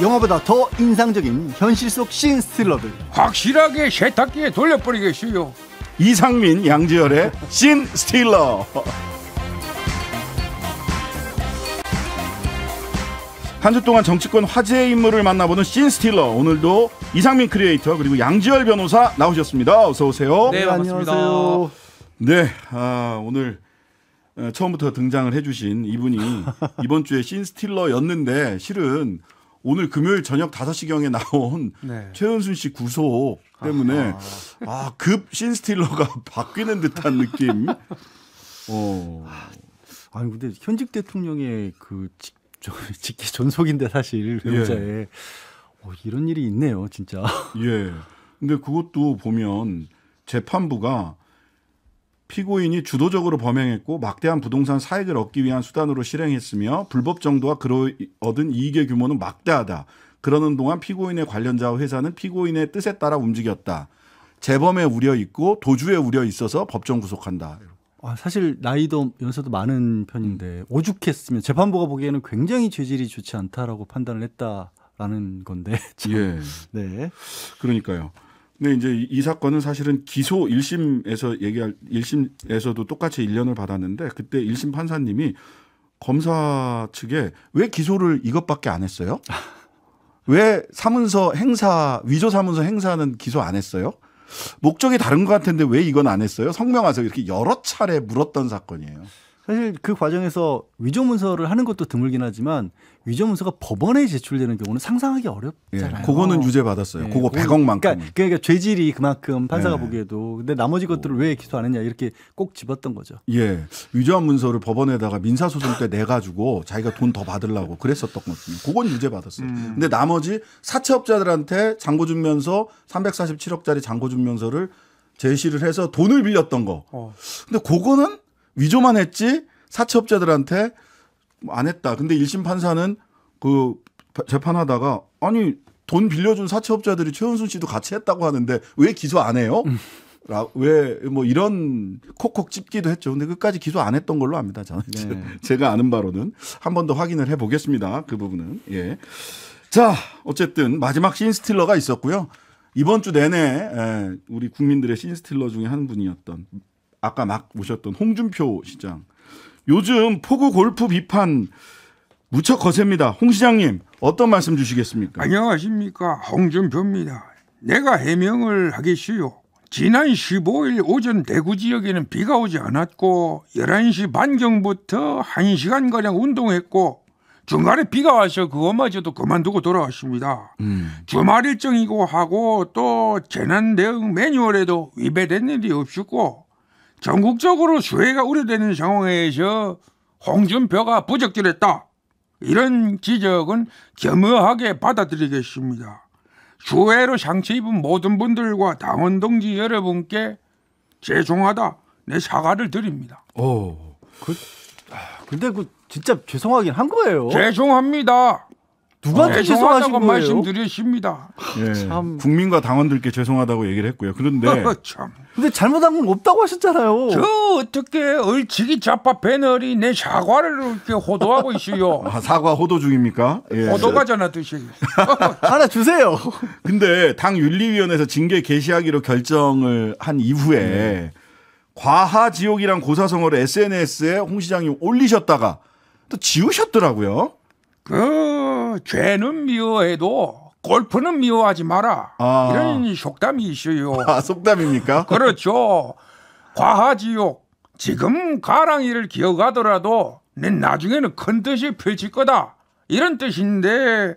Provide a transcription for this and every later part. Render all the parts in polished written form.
영화보다 더 인상적인 현실 속 씬스틸러들 확실하게 세탁기에 돌려버리겠어요. 이상민, 양지열의 씬스틸러. 한 주 동안 정치권 화제의 인물을 만나보는 씬스틸러. 오늘도 이상민 크리에이터 그리고 양지열 변호사 나오셨습니다. 어서 오세요. 네, 반갑습니다. 안녕하세요. 네, 오늘 처음부터 등장을 해주신 이분이 이번 주에 씬스틸러였는데 실은 오늘 금요일 저녁 5시경에 나온 네. 최은순 씨 구속 때문에 급 씬스틸러가 바뀌는 듯한 느낌. 아니 근데 현직 대통령의 그 직계 존속인데 사실 배우자에 이런 일이 있네요, 진짜. 예. 근데 그것도 보면 재판부가 피고인이 주도적으로 범행했고 막대한 부동산 사익을 얻기 위한 수단으로 실행했으며 불법 정도와 그로 얻은 이익의 규모는 막대하다. 그러는 동안 피고인의 관련자와 회사는 피고인의 뜻에 따라 움직였다. 재범의 우려 있고 도주의 우려 있어서 법정 구속한다. 사실 나이도 연세도 많은 편인데 오죽했으면 재판부가 보기에는 굉장히 죄질이 좋지 않다라고 판단을 했다라는 건데. 참. 예. 네. 그러니까요. 근데 이제 이 사건은 사실은 기소 1심에서도 똑같이 1년을 받았는데 그때 1심 판사님이 검사 측에 왜 기소를 이것밖에 안 했어요? 왜 사문서 행사, 위조 사문서 행사는 기소 안 했어요? 목적이 다른 것 같은데 왜 이건 안 했어요? 성명하세요. 이렇게 여러 차례 물었던 사건이에요. 사실 그 과정에서 위조 문서를 하는 것도 드물긴 하지만 위조 문서가 법원에 제출되는 경우는 상상하기 어렵잖아요. 예, 그거는 유죄 받았어요. 예, 그거 100억만큼. 그러니까 죄질이 그만큼 판사가 예. 보기에도 근데 나머지 것들을 왜 기소 안 했냐 이렇게 꼭 집었던 거죠. 예, 위조한 문서를 법원에다가 민사소송 때 내가지고 자기가 돈 더 받으려고 그랬었던 거거든요. 그건 유죄 받았어요. 근데 나머지 사채업자들한테 잔고준면서 347억짜리 잔고준면서를 제시를 해서 돈을 빌렸던 거. 근데 그거는 위조만 했지 사채업자들한테 안 했다. 근데 1심 판사는 그 재판하다가 아니 돈 빌려준 사채업자들이 최은순 씨도 같이 했다고 하는데 왜 기소 안 해요? 왜 뭐 이런 콕콕 찝기도 했죠. 근데 끝까지 기소 안 했던 걸로 압니다. 저는 제가 아는 바로는 한 번 더 확인을 해보겠습니다. 그 부분은. 예. 자, 어쨌든 마지막 씬스틸러가 있었고요. 이번 주 내내 우리 국민들의 씬스틸러 중에 한 분이었던 아까 막 모셨던 홍준표 시장. 요즘 포구 골프 비판 무척 거셉니다. 홍 시장님 어떤 말씀 주시겠습니까? 안녕하십니까, 홍준표입니다. 내가 해명을 하겠슈요. 지난 15일 오전 대구 지역에는 비가 오지 않았고 11시 반경부터 1시간가량 운동했고 중간에 비가 와서 그것마저도 그만두고 돌아왔습니다. 주말 일정이고 하고 또 재난 대응 매뉴얼에도 위배된 일이 없었고 전국적으로 수해가 우려되는 상황에서 홍준표가 부적절했다. 이런 지적은 겸허하게 받아들이겠습니다. 수해로 상처 입은 모든 분들과 당원 동지 여러분께 죄송하다 내 사과를 드립니다. 근데 그 진짜 죄송하긴 한 거예요. 죄송합니다. 누구한테 죄송하신 죄송하다고 거예요? 말씀드렸습니다. 예, 참. 국민과 당원들께 죄송하다고 얘기를 했고요. 그런데 참. 근데 잘못한 건 없다고 하셨잖아요. 저 어떻게 얼치기 좌파 패널이 내 사과를 이렇게 호도하고 있어요. 사과 호도 중입니까? 예. 호도가잖아 뜻이. 하나 주세요. 근데 당 윤리위원회에서 징계 개시하기로 결정을 한 이후에 과하지옥이란 고사성어를 SNS에 홍 시장이 올리셨다가 또 지우셨더라고요. 그 죄는 미워해도 골프는 미워하지 마라. 이런 속담이 있어요. 속담입니까? 그렇죠. 과하지옥. 지금 가랑이를 기어가더라도 내 나중에는 큰 뜻이 펼칠 거다. 이런 뜻인데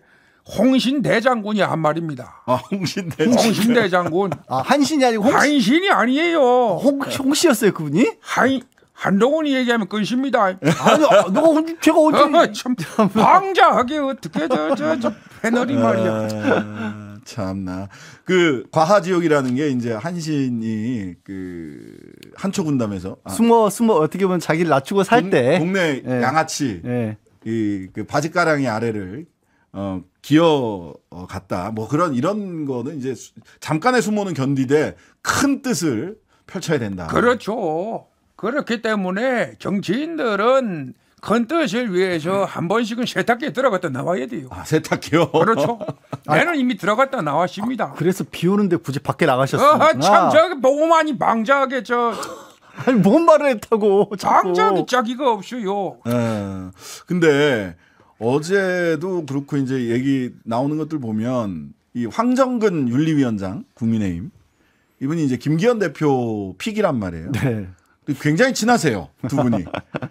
홍신대장군이 한 말입니다. 홍신대장군. 한신이 아니고 한신이 아니에요. 홍씨였어요 그분이? 한동훈이 얘기하면 끝입니다. 아니, 제가 어디 참 방자하게 어떻게 저 패널이 말이야. 참나. 그 과하지옥이라는 게 이제 한신이 그 한초 군담에서 숨어 어떻게 보면 자기를 낮추고 살 때 동네 양아치 그 바지가랑이 아래를 기어 갔다. 뭐 이런 거는 이제 잠깐의 수모는 견디되 큰 뜻을 펼쳐야 된다. 그렇죠. 그렇기 때문에 정치인들은 큰 뜻을 위해서 한 번씩은 세탁기에 들어갔다 나와야 돼요. 아, 세탁기요? 그렇죠. 내는 이미 들어갔다 나왔습니다. 그래서 비 오는데 굳이 밖에 나가셨구나. 참 저기 보고만이 방자하게 아니 뭔 말을 했다고. 자꾸. 방자하게 짝이가 없어요. 근데 어제도 그렇고 이제 얘기 나오는 것들 보면 이 황정근 윤리위원장 국민의힘 이분이 이제 김기현 대표 픽이란 말이에요. 네. 굉장히 친하세요, 두 분이.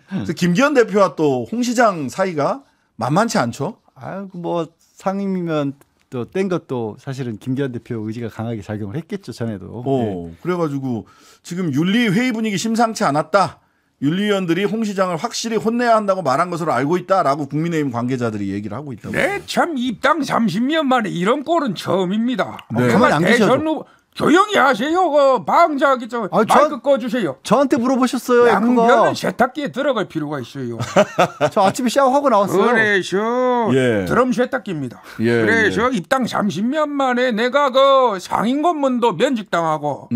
그래서 김기현 대표와 또 홍 시장 사이가 만만치 않죠. 아유 뭐 상임이면 또 뗀 것도 사실은 김기현 대표 의지가 강하게 작용을 했겠죠 전에도. 네. 그래가지고 지금 윤리 회의 분위기 심상치 않았다. 윤리위원들이 홍 시장을 확실히 혼내야 한다고 말한 것으로 알고 있다라고 국민의힘 관계자들이 얘기를 하고 있다고. 네, 참 입당 30년 만에 이런 꼴은 처음입니다. 네. 가만히 안 계셔도. 대선 후보 조용히 하세요. 그 방자하기 좀 마이크 꺼주세요. 저한테 물어보셨어요. 양변은 세탁기에 들어갈 필요가 있어요. 저 아침에 샤워하고 나왔어요. 그래서 예. 드럼 세탁기입니다. 예, 그래서 입당 30년 만에 내가 그 상임고문도 면직당하고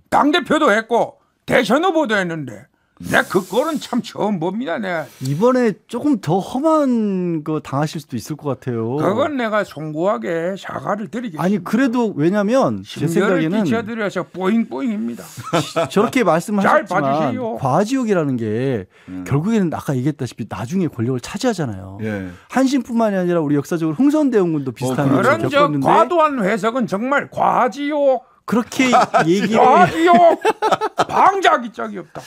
당대표도 했고 대선 후보도 했는데 내가 그 꼴은 참 처음 봅니다. 내가 이번에 조금 더 험한 거 당하실 수도 있을 것 같아요. 그건 내가 송구하게 사과를 드리겠습니다. 아니 그래도 왜냐면 제 심려를 생각에는 끼쳐드려서 뽀잉뽀잉입니다. 저렇게 잘 말씀하셨지만 봐주세요. 과지욕이라는 게 결국에는 아까 얘기했다시피 나중에 권력을 차지하잖아요. 예. 한신뿐만이 아니라 우리 역사적으로 흥선대원군도 비슷한 일을 그런 저 겪었는데 과도한 해석은 정말 과지욕, 그렇게 얘기를 과지욕, 방자기 짝이 없다.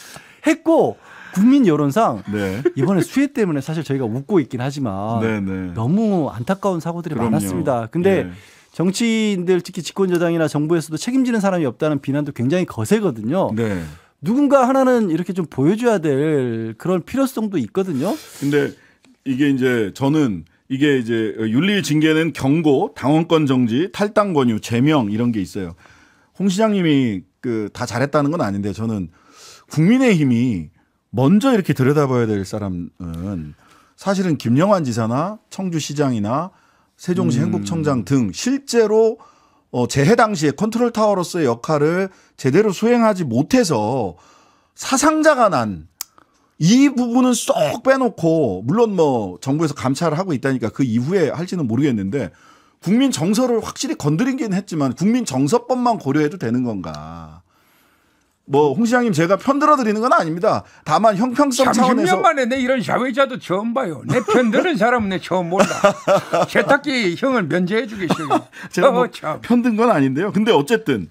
했고 국민 여론상 네. 이번에 수해 때문에 사실 저희가 웃고 있긴 하지만 네네. 너무 안타까운 사고들이 그럼요. 많았습니다. 근데 예. 정치인들 특히 집권여당이나 정부에서도 책임지는 사람이 없다는 비난도 굉장히 거세거든요. 네. 누군가 하나는 이렇게 좀 보여줘야 될 그런 필요성도 있거든요. 근데 이게 이제 저는 이게 이제 윤리 징계는 경고, 당원권 정지, 탈당 권유, 제명 이런 게 있어요. 홍 시장님이 그 다 잘했다는 건 아닌데 저는 국민의힘이 먼저 이렇게 들여다봐야 될 사람은 사실은 김영환 지사나 청주시장이나 세종시 행복청장 등 실제로 재해 당시에 컨트롤 타워로서의 역할을 제대로 수행하지 못해서 사상자가 난 이 부분은 쏙 빼놓고 물론 뭐 정부에서 감찰을 하고 있다니까 그 이후에 할지는 모르겠는데 국민 정서를 확실히 건드리긴 했지만 국민 정서법만 고려해도 되는 건가? 뭐 홍 시장님 제가 편들어 드리는 건 아닙니다. 다만 형평성 차원에서 30년 만에 내 이런 사회자도 처음 봐요. 내 편드는 사람은 내 처음 몰라. 세탁기 형을 면제해 주겠어요. 제가 뭐 참. 편든 건 아닌데요. 근데 어쨌든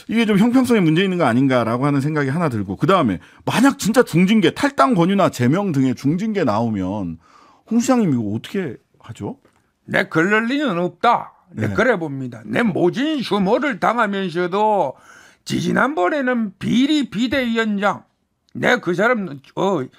이게 좀 형평성에 문제 있는 거 아닌가라고 하는 생각이 하나 들고 그다음에 만약 진짜 중징계 탈당 권유나 제명 등의 중징계 나오면 홍 시장님 이거 어떻게 하죠? 내 그럴 리는 없다. 내 네. 그래 봅니다. 내 모진 수모를 당하면서도 지지난번에는 비리 비대위원장 내가 그 사람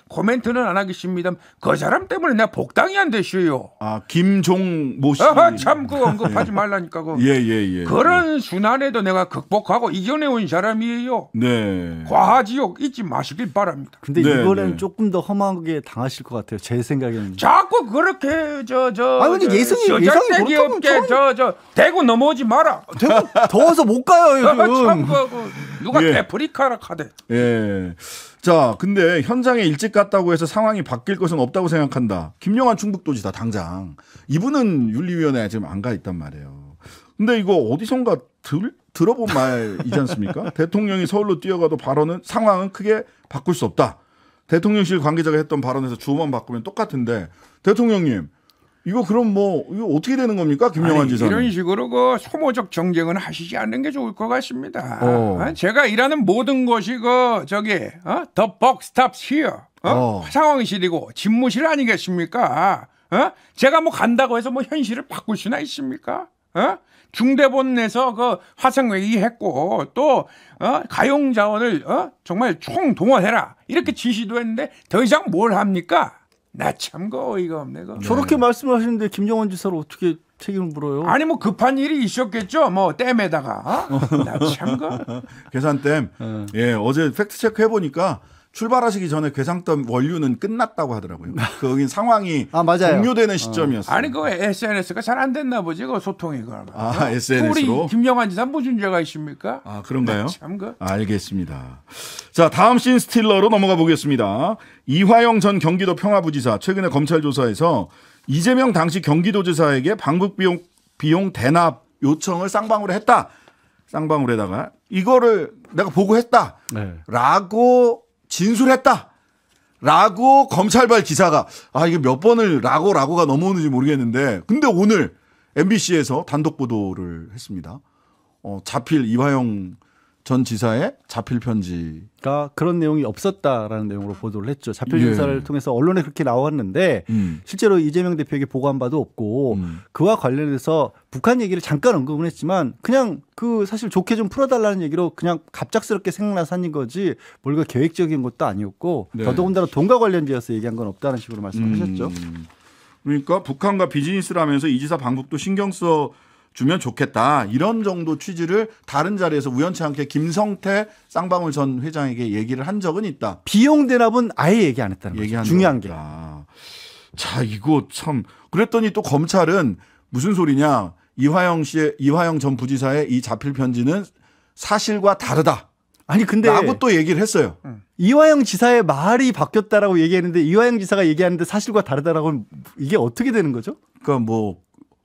코멘트는 안 하겠습니다. 그 사람 때문에 내가 복당이 안 됐어요. 아 김종모 씨. 참 그거 언급하지 말라니까. 예. 그런 순환에도 내가 극복하고 이겨내온 사람이에요. 네. 과지욕 잊지 마시길 바랍니다. 근데 네, 이번에는 네. 조금 더 험하게 당하실 것 같아요. 제 생각에는. 자꾸 그렇게 아니, 근데 예상이 여자떼기 그렇다면 없게 대고 넘어오지 마라. 더워서 못 가요 참 요즘. 누가 예. 데프리카라 카대. 예. 자, 근데 현장에 일찍 갔다고 해서 상황이 바뀔 것은 없다고 생각한다. 김영환 충북도지사 당장. 이분은 윤리위원회에 지금 안 가 있단 말이에요. 근데 이거 어디선가 들어본 말이지 않습니까? 대통령이 서울로 뛰어가도 상황은 크게 바꿀 수 없다. 대통령실 관계자가 했던 발언에서 주어만 바꾸면 똑같은데 대통령님 이거 그럼 이거 어떻게 되는 겁니까? 김영환 지사는. 이런 식으로 그 소모적 정쟁은 하시지 않는 게 좋을 것 같습니다. 어. 제가 일하는 모든 것이 The buck stops here. 상황실이고 집무실 아니겠습니까? 제가 뭐 간다고 해서 뭐 현실을 바꿀 수나 있습니까? 중대본 내서 그 화상회의 했고 또 가용자원을 정말 총동원해라 이렇게 지시도 했는데 더 이상 뭘 합니까? 나 참 그 어이가 없네. 저렇게 말씀하시는데 김영환 지사를 어떻게 책임을 물어요? 아니 뭐 급한 일이 있었겠죠. 뭐 댐에다가 나 참 그 계산댐. 예, 어제 팩트 체크 해보니까 출발하시기 전에 괴상점 원류는 끝났다고 하더라고요. 거긴 상황이 맞아요. 종료되는 시점이었어요. 아니 그 SNS가 잘 안 됐나 보지 그 소통이 그러면. SNS로. 우리 김영환 지사 무슨 죄가 있습니까? 그런가요? 참 그. 알겠습니다. 자, 다음 씬 스틸러로 넘어가 보겠습니다. 이화영 전 경기도 평화부지사 최근에 검찰 조사에서 이재명 당시 경기도지사에게 방북 비용 대납 요청을 쌍방울에 했다. 쌍방울에다가 이거를 내가 보고했다. 네. 라고 진술했다. 라고 검찰발 기사가 이게 몇 번을 라고가 넘어오는지 모르겠는데 근데 오늘 MBC에서 단독 보도를 했습니다. 자필 이화영 전 지사의 자필 편지가 그런 내용이 없었다라는 내용으로 보도를 했죠. 자필 조사를 통해서 언론에 그렇게 나왔는데 실제로 이재명 대표에게 보고한 바도 없고 그와 관련해서 북한 얘기를 잠깐 언급은 했지만 그냥 그 사실 좋게 좀 풀어달라는 얘기로 그냥 갑작스럽게 생각나서 한 거지 뭘가 계획적인 것도 아니었고 네. 더더군다나 돈과 관련지어서 얘기한 건 없다는 식으로 말씀하셨죠. 그러니까 북한과 비즈니스를 하면서 이 지사 방북도 신경 써 주면 좋겠다. 이런 정도 취지를 다른 자리에서 우연치 않게 김성태 쌍방울 전 회장에게 얘기를 한 적은 있다. 비용 대납은 아예 얘기 안 했다는 거죠. 중요한 게. 자, 이거 참 그랬더니 또 검찰은 무슨 소리냐. 이화영 전 부지사의 이 자필 편지는 사실과 다르다. 아니 근데 라고 또 얘기를 했어요. 이화영 지사의 말이 바뀌었다라고 얘기했는데 이화영 지사가 얘기하는데 사실과 다르다라고 하면 이게 어떻게 되는 거죠? 그러니까 뭐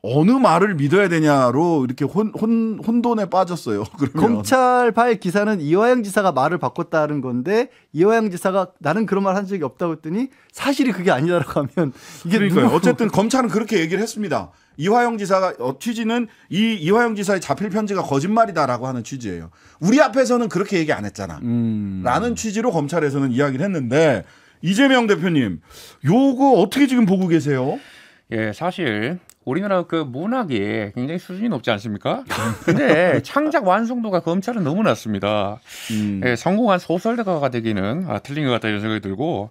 어느 말을 믿어야 되냐로 이렇게 혼돈에 빠졌어요. 그러면. 검찰발 기사는 이화영 지사가 말을 바꿨다는 건데 이화영 지사가 나는 그런 말 한 적이 없다고 했더니 사실이 그게 아니다라고 하면 이게 그러니까요. 어쨌든 검찰은 그렇게 얘기를 했습니다. 이화영 지사가 취지는 이화영 지사의 자필 편지가 거짓말이다라고 하는 취지예요. 우리 앞에서는 그렇게 얘기 안 했잖아. 라는 취지로 검찰에서는 이야기를 했는데 이재명 대표님 요거 어떻게 지금 보고 계세요? 예, 사실 우리나라 그 문학이 굉장히 수준이 높지 않습니까? 근데 창작 완성도가 검찰은 너무 낮습니다. 예, 성공한 소설가가 되기는 틀린 것 같다 이런 생각이 들고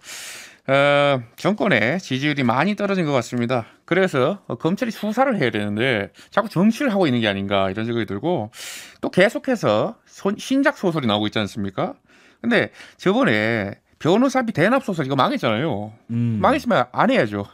정권의 지지율이 많이 떨어진 것 같습니다. 그래서 검찰이 수사를 해야 되는데 자꾸 정치를 하고 있는 게 아닌가 이런 생각이 들고 또 계속해서 신작 소설이 나오고 있지 않습니까? 근데 저번에 변호사비 대납 소설 이거 망했잖아요. 망했으면 안 해야죠.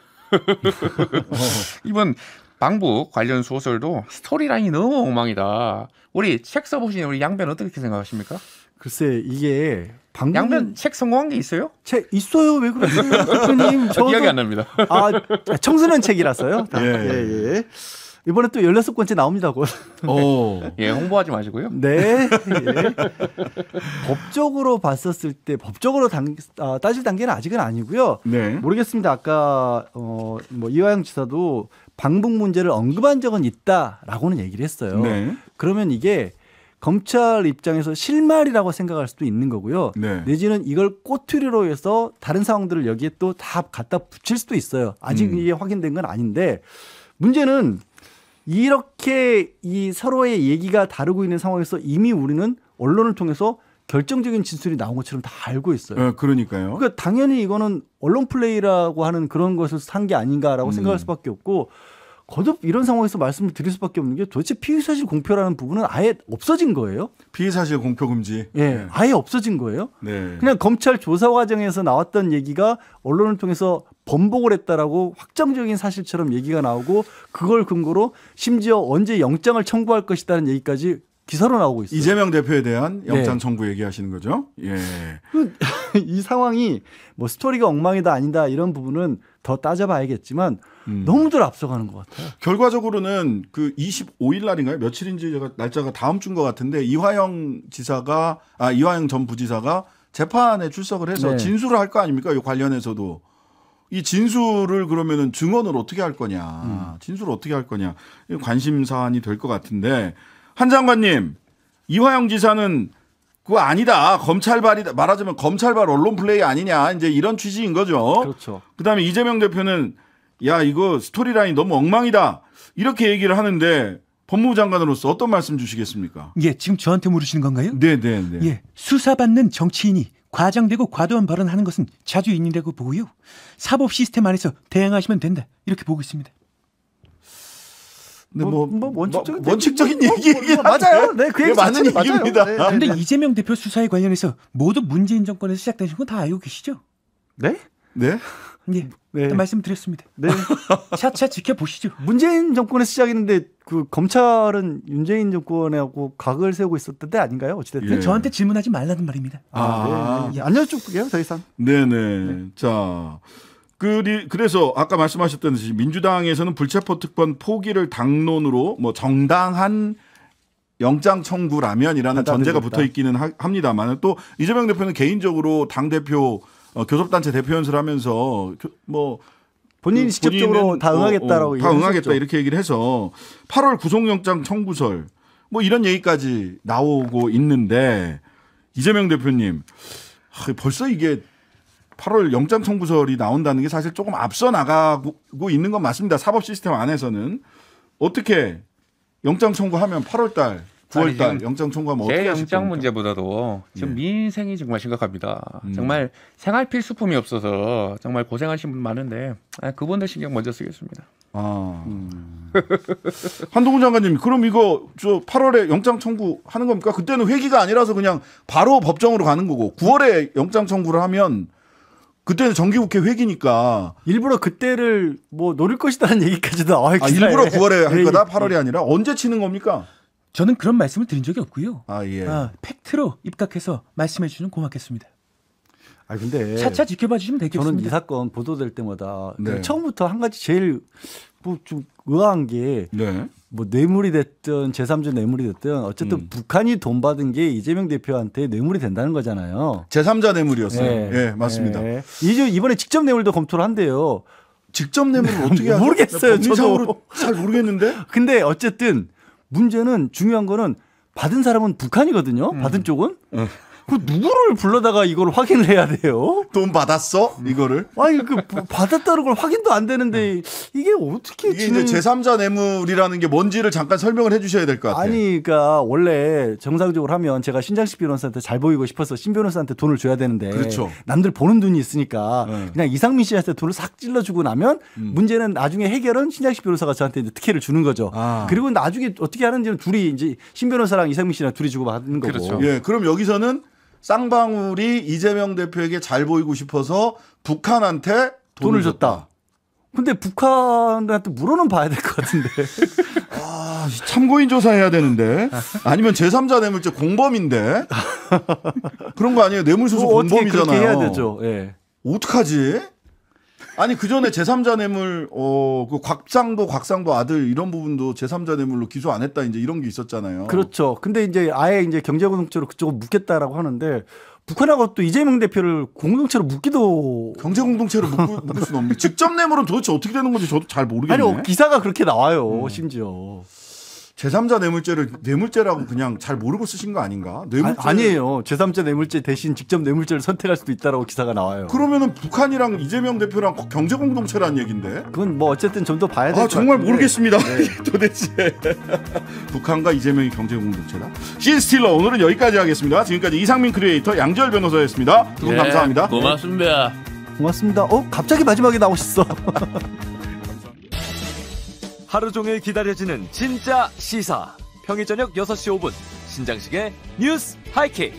이번 방북 관련 소설도 스토리라인이 너무 엉망이다. 우리 책 써보신 우리 양변 어떻게 생각하십니까? 글쎄 이게 양변 책 성공한 게 있어요? 책 있어요. 왜 그러세요? 대표님 기억이 안 납니다. 청소년 책이라서요. 예. 이번에 또 16번째 나옵니다. 예, 홍보하지 마시고요. 네. 예. 법적으로 봤었을 때 법적으로 따질 단계는 아직은 아니고요. 네. 모르겠습니다. 아까 뭐 이화영 지사도 방북 문제를 언급한 적은 있다라고는 얘기를 했어요. 네. 그러면 이게 검찰 입장에서 실말이라고 생각할 수도 있는 거고요. 네. 내지는 이걸 꼬투리로 해서 다른 상황들을 여기에 또 다 갖다 붙일 수도 있어요. 아직 이게 확인된 건 아닌데 문제는 이렇게 이 서로의 얘기가 다르고 있는 상황에서 이미 우리는 언론을 통해서 결정적인 진술이 나온 것처럼 다 알고 있어요. 그러니까요. 그러니까 당연히 이거는 언론 플레이라고 하는 그런 것을 산 게 아닌가라고 생각할 수밖에 없고 거듭 이런 상황에서 말씀을 드릴 수밖에 없는 게 도대체 피의사실 공표라는 부분은 아예 없어진 거예요. 피의사실 공표 금지. 예, 아예 없어진 거예요. 네. 그냥 검찰 조사 과정에서 나왔던 얘기가 언론을 통해서 번복을 했다라고 확정적인 사실처럼 얘기가 나오고 그걸 근거로 심지어 언제 영장을 청구할 것이다는 얘기까지 기사로 나오고 있어요. 이재명 대표에 대한 영장 청구 얘기하시는 거죠? 예. 이 상황이 뭐 스토리가 엉망이다 아니다 이런 부분은 더 따져봐야겠지만 너무들 앞서가는 것 같아요. 결과적으로는 그 25일 날인가요? 며칠인지 제가 날짜가 다음 주인 것 같은데 이화영 전 부지사가 재판에 출석을 해서 진술을 할 거 아닙니까? 이 관련해서도. 이 진술을 그러면은 증언을 어떻게 할 거냐. 진술을 어떻게 할 거냐. 관심 사안이 될 것 같은데 한 장관님 이화영 지사는 그거 아니다. 검찰발이다. 말하자면 검찰발 언론 플레이 아니냐. 이제 이런 취지인 거죠. 그렇죠. 그다음에 이재명 대표는 야 이거 스토리라인 너무 엉망이다. 이렇게 얘기를 하는데 법무부 장관으로서 어떤 말씀 주시겠습니까? 예, 지금 저한테 물으시는 건가요? 네. 예, 수사받는 정치인이 과장되고 과도한 발언하는 것은 자주 있는다고 보고요. 사법 시스템 안에서 대응하시면 된다. 이렇게 보고 있습니다. 근데 원칙적인 얘기긴 맞아요. 네, 그 얘기 맞는 얘기입니다. 네, 근데 이재명 대표 수사에 관련해서 모두 문재인 정권에서 시작된 건 다 알고 계시죠? 네? 네? 예, 네. 일단 말씀드렸습니다. 네. 차차 지켜보시죠. 문재인 정권에서 시작했는데 그 검찰은 윤재인 정권하고 각을 세우고 있었던 때 아닌가요? 어찌됐든. 예. 저한테 질문하지 말라는 말입니다. 네. 안 여쭐게요, 더 이상. 네네. 자. 그래서 아까 말씀하셨던 듯이 민주당에서는 불체포 특권 포기를 당론으로 뭐 정당한 영장 청구라면이라는 전제가 붙어 있기는 합니다만 또 이재명 대표는 개인적으로 당 대표 교섭단체 대표 연설을 하면서 뭐 본인이 직접적으로 다 응하겠다라고 다 응하겠다 이렇게 얘기를 해서 8월 구속영장 청구설 뭐 이런 얘기까지 나오고 있는데 이재명 대표님 벌써 이게 8월 영장 청구설이 나온다는 게 사실 조금 앞서 나가고 있는 건 맞습니다. 사법 시스템 안에서는 어떻게 영장 청구하면 8월 달, 9월 달 영장 청구하면 어떻게 하실 영장 겁니까? 문제보다도 지금 네. 민생이 정말 심각합니다. 정말 생활 필수품이 없어서 정말 고생하신 분 많은데 그분들 신경 먼저 쓰겠습니다. 한동훈 장관님, 그럼 이거 8월에 영장 청구하는 겁니까? 그때는 회기가 아니라서 그냥 바로 법정으로 가는 거고 9월에 영장 청구를 하면 그때는 정기국회 회기니까 일부러 그때를 뭐 노릴 것이다는 얘기까지도 나와 있어요. 일부러 9월에 할 거다? 8월이 아니라 언제 치는 겁니까? 저는 그런 말씀을 드린 적이 없고요. 예. 팩트로 입각해서 말씀해 주시면 고맙겠습니다. 근데 차차 지켜봐 주시면 되겠습니다. 저는 이 사건 보도될 때마다 네. 처음부터 한 가지 제일 뭐 좀 의아한 게 네. 뭐 뇌물이 됐든 제3자 뇌물이 됐든 어쨌든 북한이 돈 받은 게 이재명 대표한테 뇌물이 된다는 거잖아요. 제3자 뇌물이었어요. 네. 예, 맞습니다. 네. 이번에 직접 뇌물도 검토를 한대요. 직접 뇌물을 어떻게 하죠? 모르겠어요. 법리상으로 잘 모르겠는데. 근데 어쨌든 문제는 중요한 거는 받은 사람은 북한이거든요. 받은 쪽은. 그 누구를 불러다가 이걸 확인을 해야 돼요? 돈 받았어? 이거를? 아니 그 받았다는 걸 확인도 안 되는데 이게 어떻게 이게 이제 제3자 뇌물이라는 게 뭔지를 잠깐 설명을 해주셔야 될 것 같아요. 아니, 그러니까 원래 정상적으로 하면 제가 신장식 변호사한테 잘 보이고 싶어서 신 변호사한테 돈을 줘야 되는데 그렇죠. 남들 보는 눈이 있으니까 네. 그냥 이상민 씨한테 돈을 싹 찔러주고 나면 문제는 나중에 해결은 신장식 변호사가 저한테 이제 특혜를 주는 거죠. 그리고 나중에 어떻게 하는지는 둘이 이제 신 변호사랑 이상민 씨랑 둘이 주고 받는 거고. 그렇죠. 예, 그럼 여기서는 쌍방울이 이재명 대표에게 잘 보이고 싶어서 북한한테 돈을 줬다. 근데 북한한테 물어는 봐야 될 것 같은데. 참고인 조사해야 되는데 아니면 제3자 뇌물죄 공범인데 그런 거 아니에요? 뇌물수수 공범이잖아요. 그렇게 해야 되죠. 예. 어떡하지? 아니 그 전에 제3자 뇌물 그 곽상도 아들 이런 부분도 제3자 뇌물로 기소 안 했다 이제 이런 게 있었잖아요. 그렇죠. 근데 이제 아예 이제 경제공동체로 그쪽을 묻겠다라고 하는데 북한하고 또 이재명 대표를 공동체로 묻기도 경제공동체로 묶을 수는 없는데 직접 뇌물은 도대체 어떻게 되는 건지 저도 잘 모르겠네. 아니 기사가 그렇게 나와요. 심지어. 제3자 뇌물죄를 뇌물죄라고 그냥 잘 모르고 쓰신 거 아닌가? 아니에요. 제3자 뇌물죄 대신 직접 뇌물죄를 선택할 수도 있다라고 기사가 나와요. 그러면은 북한이랑 이재명 대표랑 경제 공동체라는 얘기인데. 그건 뭐 어쨌든 좀 더 봐야 될 것 같아요. 정말 모르겠습니다. 도대체 북한과 이재명이 경제 공동체다. 신스틸러 오늘은 여기까지 하겠습니다. 지금까지 이상민 크리에이터 양지열 변호사였습니다. 두 분 감사합니다. 고맙습니다. 고맙습니다. 갑자기 마지막에 나오셨어. 하루 종일 기다려지는 진짜 시사. 평일 저녁 6시 5분 신장식의 뉴스 하이킥.